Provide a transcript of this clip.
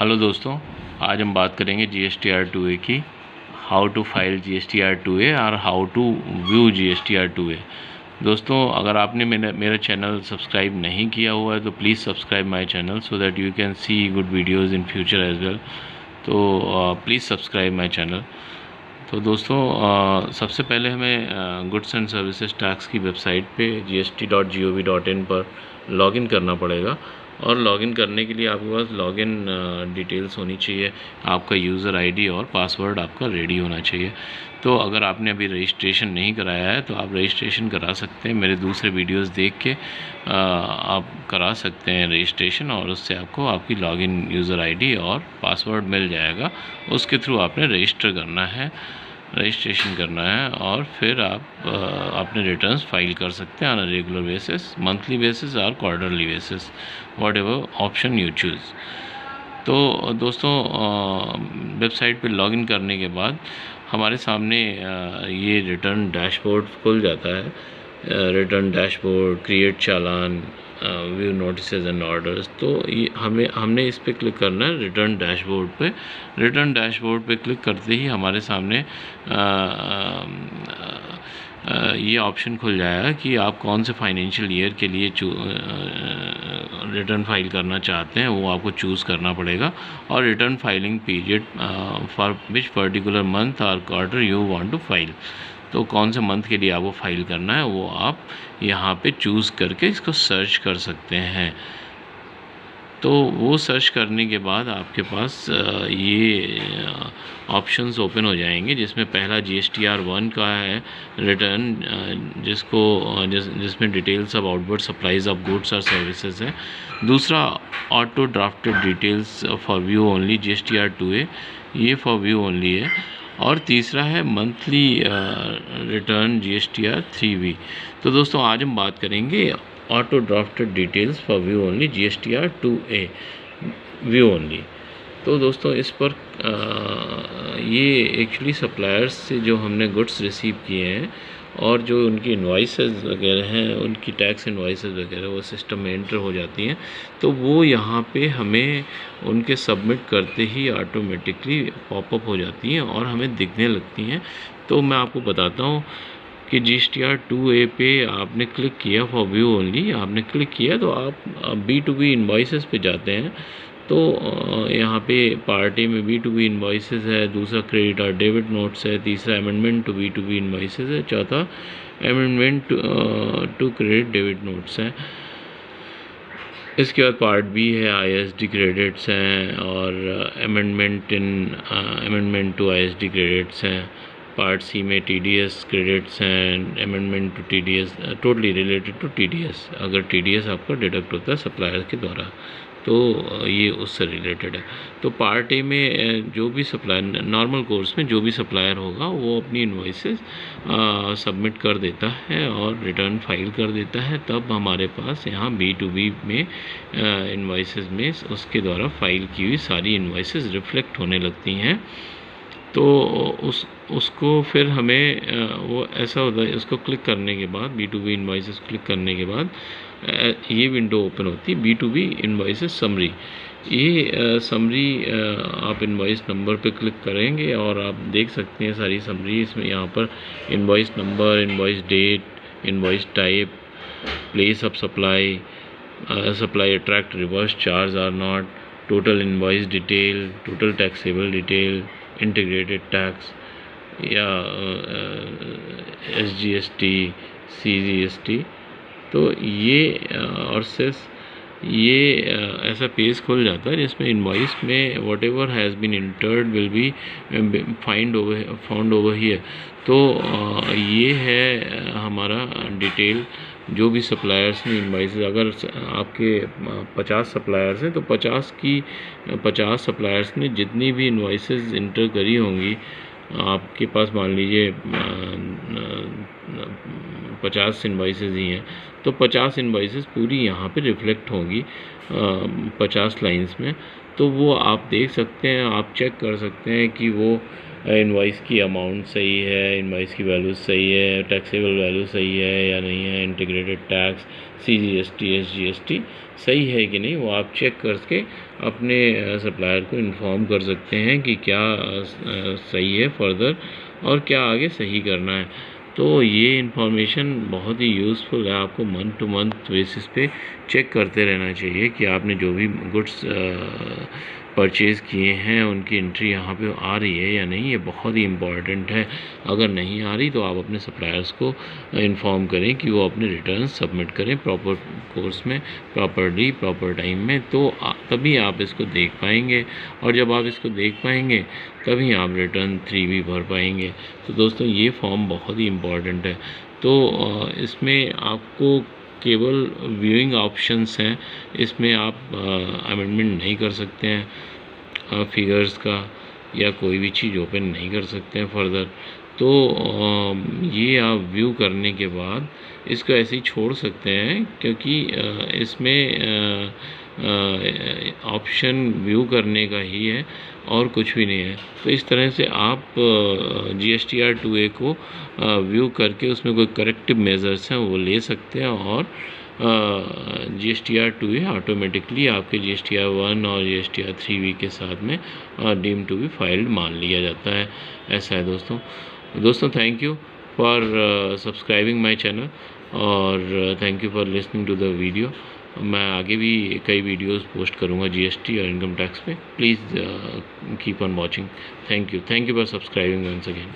Hello दोस्तों, आज हम बात करेंगे GSTR 2A की। How to file GSTR 2A और how to view GSTR 2A। दोस्तों, अगर आपने मेरा चैनल सब्सक्राइब नहीं किया हुआ है तो please subscribe my channel so that you can see good videos in future as well. तो प्लीज़ सब्सक्राइब माय चैनल। तो दोस्तों, सबसे पहले हमें गुड्स एंड सर्विसेज टैक्स की वेबसाइट पे gst.gov.in पर लॉगिन करना पड़ेगा। और लॉगिन करने के लिए आपके पास लॉगिन डिटेल्स होनी चाहिए, आपका यूज़र आईडी और पासवर्ड आपका रेडी होना चाहिए। तो अगर आपने अभी रजिस्ट्रेशन नहीं कराया है तो आप रजिस्ट्रेशन करा सकते हैं। मेरे दूसरे वीडियोस देख के आप करा सकते हैं रजिस्ट्रेशन, और उससे आपको आपकी लॉगिन यूज़र आईडी और पासवर्ड मिल जाएगा। उसके थ्रू आपने रजिस्ट्रेशन करना है और फिर आप अपने रिटर्न्स फाइल कर सकते हैं on a regular basis, monthly basis और quarterly basis, whatever option you choose. तो दोस्तों, वेबसाइट पे लॉगिन करने के बाद हमारे सामने ये रिटर्न डैशबोर्ड खुल जाता है। Return dashboard, create challan, view notices and orders. तो ये हमने इस पर क्लिक करना है, रिटर्न डैशबोर्ड पे। रिटर्न डैशबोर्ड पे क्लिक करते ही हमारे सामने ये ऑप्शन खुल जाएगा कि आप कौन से फाइनेंशियल ईयर के लिए रिटर्न फाइल करना चाहते हैं, वो आपको चूज़ करना पड़ेगा। और return filing period for which particular month और quarter you want to file. तो कौन से मंथ के लिए आपको फाइल करना है वो आप यहाँ पे चूज़ करके इसको सर्च कर सकते हैं। तो वो सर्च करने के बाद आपके पास ये ऑप्शंस ओपन हो जाएंगे, जिसमें पहला GSTR 1 का है रिटर्न, जिसमें details of outward supplies of goods और सर्विसेज है। दूसरा auto drafted details for view only GSTR 2A, ये फॉर व्यू ओनली है। और तीसरा है मंथली रिटर्न GSTR 3B। तो दोस्तों, आज हम बात करेंगे auto drafted details for view only GSTR 2A view only. तो दोस्तों, इस पर ये एक्चुअली सप्लायर्स से जो हमने गुड्स रिसीव किए हैं और जो उनकी इनवाइसेस वगैरह हैं, उनकी टैक्स इनवाइसेस वगैरह वो सिस्टम में एंटर हो जाती हैं। तो वो यहाँ पे हमें उनके सबमिट करते ही ऑटोमेटिकली पॉपअप हो जाती हैं और हमें दिखने लगती हैं। तो मैं आपको बताता हूँ कि GSTR 2A पे आपने क्लिक किया फॉर व्यू ओनली, आपने क्लिक किया तो आप B2B इनवॉइसेस पे जाते हैं। तो यहाँ पे पार्ट ए में B2B इनवॉइसेस है, दूसरा क्रेडिट और डेबिट नोट्स है, तीसरा अमेंडमेंट टू B2B इनवॉइसेस है, चौथा amendment to credit debit notes है। इसके बाद पार्ट बी है, ISD क्रेडिट्स हैं और अमेंडमेंट टू ISD क्रेडिट्स हैं। पार्ट सी में TDS क्रेडिट्स हैं, amendment to TDS, totally related to TDS, अगर TDS आपका डिडक्ट होता है सप्लायर के द्वारा तो ये उससे रिलेटेड है। तो पार्ट ए में जो भी सप्लायर, नॉर्मल कोर्स में जो भी सप्लायर होगा वो अपनी इनवॉइसेस सबमिट कर देता है और रिटर्न फाइल कर देता है। तब हमारे पास यहाँ B2B में इनवॉइसेस में उसके द्वारा फाइल की हुई सारी इनवॉइसेस रिफ्लेक्ट होने लगती हैं। तो उसको फिर हमें वो ऐसा होता है, उसको क्लिक करने के बाद B2B इनवॉइसेस क्लिक करने के बाद ये विंडो ओपन होती है, B2B इनवॉइसेस समरी। ये समरी आप इनवॉइस नंबर पे क्लिक करेंगे और आप देख सकते हैं सारी समरी। इसमें यहाँ पर invoice number, invoice date, invoice type, place of supply, supply attract reverse charge or not, total invoice detail, total taxable detail, integrated tax या SGST, CGST। तो ये और सेस, ये ऐसा पेज खुल जाता है जिसमें इनवॉइस में whatever has been entered will be found over here. तो ये है हमारा डिटेल, जो भी सप्लायर्स ने इनवॉइसेस, अगर आपके 50 सप्लायर्स हैं तो 50 सप्लायर्स ने जितनी भी इनवॉइसेस इंटर करी होंगी, आपके पास मान लीजिए 50 इनवॉइसेस ही हैं तो 50 इनवॉइसेस पूरी यहाँ पे रिफ्लेक्ट होंगी 50 लाइंस में। तो वो आप देख सकते हैं, आप चेक कर सकते हैं कि वो इनवॉइस की अमाउंट सही है, इनवॉइस की वैल्यू सही है, टैक्सेबल वैल्यू सही है या नहीं है, इंटीग्रेटेड टैक्स, CGST, SGST सही है कि नहीं, वो आप चेक करके अपने सप्लायर को इन्फॉर्म कर सकते हैं कि क्या सही है फर्दर और क्या आगे सही करना है। तो ये इन्फॉर्मेशन बहुत ही यूज़फुल है, आपको मंथ टू मंथ बेसिस पे चेक करते रहना चाहिए कि आपने जो भी गुड्स परचेज़ किए हैं उनकी एंट्री यहाँ पे आ रही है या नहीं, ये बहुत ही इम्पॉर्टेंट है। अगर नहीं आ रही तो आप अपने सप्लायर्स को इन्फॉर्म करें कि वो अपने रिटर्न सबमिट करें प्रॉपर कोर्स में, प्रॉपरली, प्रॉपर टाइम में, तो तभी आप इसको देख पाएंगे, और जब आप इसको देख पाएंगे तभी आप रिटर्न 3B भर पाएंगे। तो दोस्तों ये फॉर्म बहुत ही इम्पॉर्टेंट है। तो इसमें आपको केवल व्यूइंग ऑप्शंस हैं, इसमें आप अमेंडमेंट नहीं कर सकते हैं फिगर्स का, या कोई भी चीज़ ओपन नहीं कर सकते हैं फर्दर। तो ये आप व्यू करने के बाद इसको ऐसे ही छोड़ सकते हैं, क्योंकि इसमें ऑप्शन व्यू करने का ही है और कुछ भी नहीं है। तो इस तरह से आप GSTR 2A को व्यू करके उसमें कोई करेक्टिव मेजर्स हैं वो ले सकते हैं, और GSTR 2A ऑटोमेटिकली आपके GSTR 1 और GSTR 3B के साथ में डीम टू बी फाइल्ड मान लिया जाता है। ऐसा है दोस्तों thank you for subscribing my channel, और thank you for listening to the video. मैं आगे भी कई वीडियोस पोस्ट करूंगा GST और इनकम टैक्स पे। Please keep on watching. Thank you for subscribing once again.